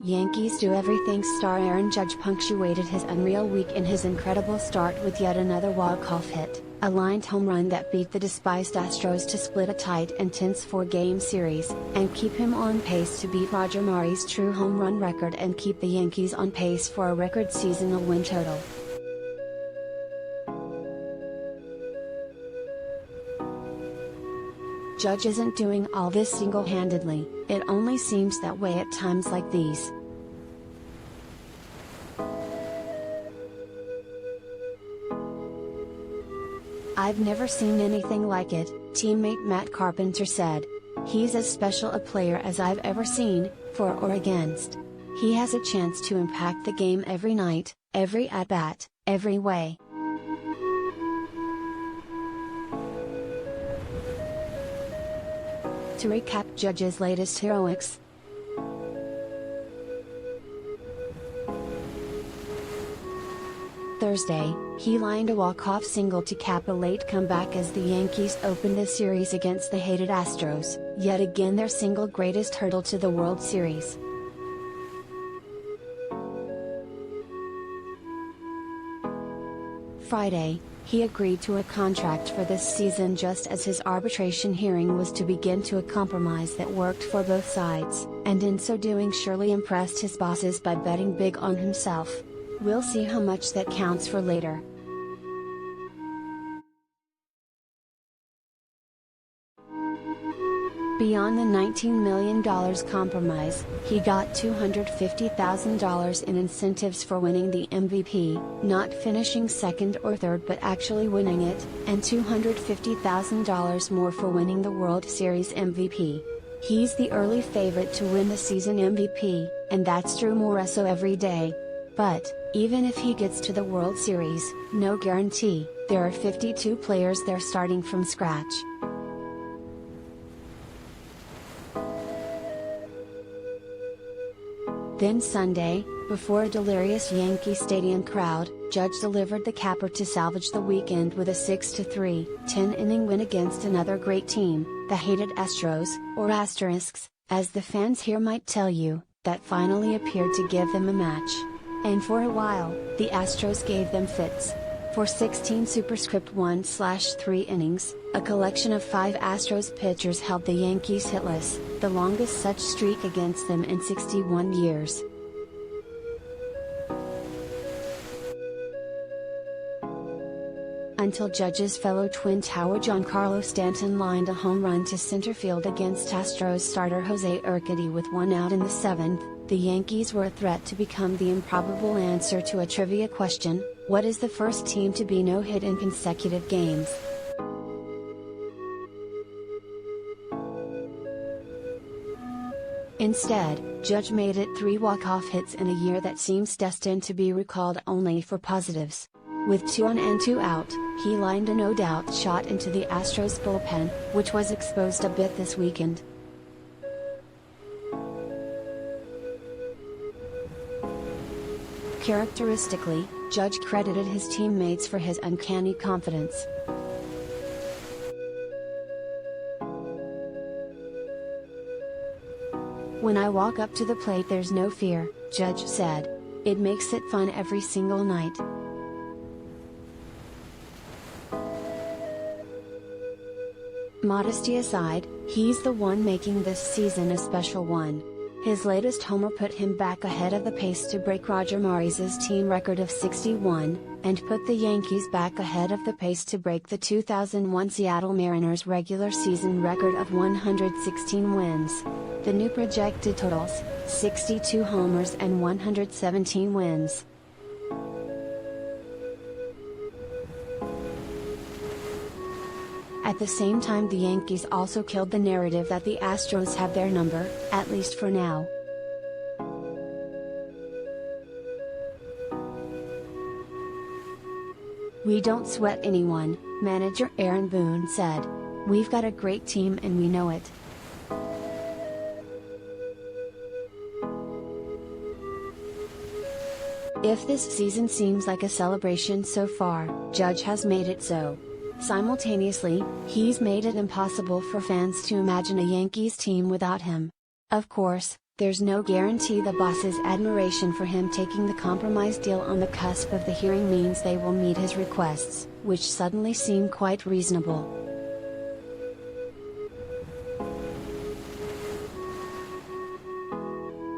Yankees do everything star Aaron Judge punctuated his unreal week in his incredible start with yet another walk-off hit, a lined home run that beat the despised Astros to split a tight and tense four-game series, and keep him on pace to beat Roger Maris's true home run record and keep the Yankees on pace for a record seasonal win total. Judge isn't doing all this single-handedly, it only seems that way at times like these. "I've never seen anything like it," teammate Matt Carpenter said. "He's as special a player as I've ever seen, for or against. He has a chance to impact the game every night, every at-bat, every way." To recap Judge's latest heroics: Thursday, he lined a walk-off single to cap a late comeback as the Yankees opened the series against the hated Astros, yet again their single greatest hurdle to the World Series. Friday, he agreed to a contract for this season just as his arbitration hearing was to begin to a compromise that worked for both sides, and in so doing surely impressed his bosses by betting big on himself. We'll see how much that counts for later. Beyond the $19 million compromise, he got $250,000 in incentives for winning the MVP, not finishing second or third but actually winning it, and $250,000 more for winning the World Series MVP. He's the early favorite to win the season MVP, and that's true more so every day. But, even if he gets to the World Series, no guarantee, there are 52 players there starting from scratch. Then Sunday, before a delirious Yankee Stadium crowd, Judge delivered the capper to salvage the weekend with a 6-3, 10-inning win against another great team, the hated Astros, or Asterisks, as the fans here might tell you, that finally appeared to give them a match. And for a while, the Astros gave them fits. For 16 superscript 1/3 innings, a collection of 5 Astros pitchers held the Yankees hitless, the longest such streak against them in 61 years. Until Judge's fellow Twin Tower Giancarlo Stanton lined a home run to center field against Astros starter Jose Urquidy with 1 out in the 7th, the Yankees were a threat to become the improbable answer to a trivia question: what is the first team to be no-hit in consecutive games? Instead, Judge made it 3 walk-off hits in a year that seems destined to be recalled only for positives. With 2 on and 2 out, he lined a no-doubt shot into the Astros bullpen, which was exposed a bit this weekend. Characteristically, Judge credited his teammates for his uncanny confidence. "When I walk up to the plate there's no fear," Judge said. "It makes it fun every single night." Modesty aside, he's the one making this season a special one. His latest homer put him back ahead of the pace to break Roger Maris's team record of 61, and put the Yankees back ahead of the pace to break the 2001 Seattle Mariners regular season record of 116 wins. The new projected totals: 62 homers and 117 wins. At the same time, the Yankees also killed the narrative that the Astros have their number, at least for now. "We don't sweat anyone," manager Aaron Boone said. "We've got a great team and we know it." If this season seems like a celebration so far, Judge has made it so. Simultaneously, he's made it impossible for fans to imagine a Yankees team without him. Of course, There's no guarantee the boss's admiration for him taking the compromise deal on the cusp of the hearing means they will meet his requests, which suddenly seem quite reasonable.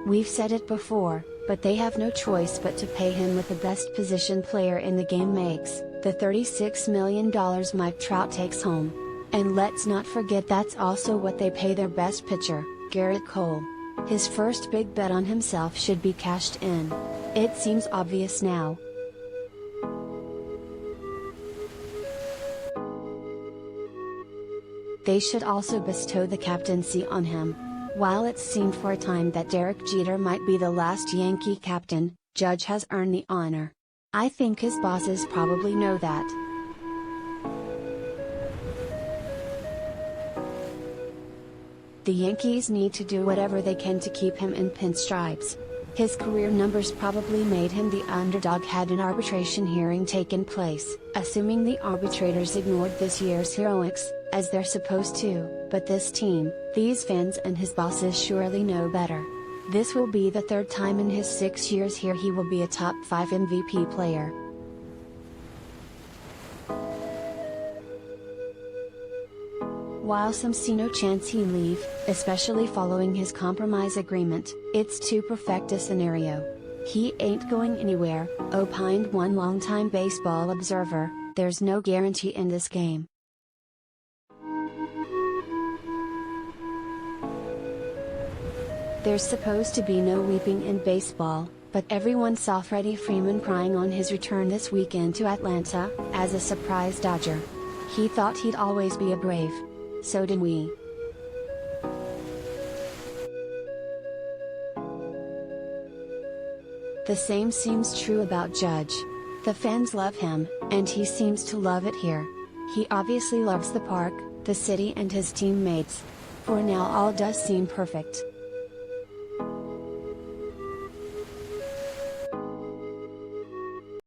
We've said it before, but they have no choice but to pay him what the best position player in the game makes, the $36 million Mike Trout takes home. And let's not forget that's also what they pay their best pitcher, Garrett Cole. His first big bet on himself should be cashed in. It seems obvious now. They should also bestow the captaincy on him. While it seemed for a time that Derek Jeter might be the last Yankee captain, Judge has earned the honor. I think his bosses probably know that. The Yankees need to do whatever they can to keep him in pinstripes. His career numbers probably made him the underdog had an arbitration hearing taken place, assuming the arbitrators ignored this year's heroics, as they're supposed to, but this team, these fans and his bosses surely know better. This will be the third time in his 6 years here he will be a top 5 MVP player. While some see no chance he'll leave, especially following his compromise agreement, it's too perfect a scenario. He ain't going anywhere, opined one longtime baseball observer. There's no guarantee in this game. There's supposed to be no weeping in baseball, but everyone saw Freddie Freeman crying on his return this weekend to Atlanta, as a surprise Dodger. He thought he'd always be a Brave. So did we. The same seems true about Judge. The fans love him, and he seems to love it here. He obviously loves the park, the city and his teammates. For now all does seem perfect.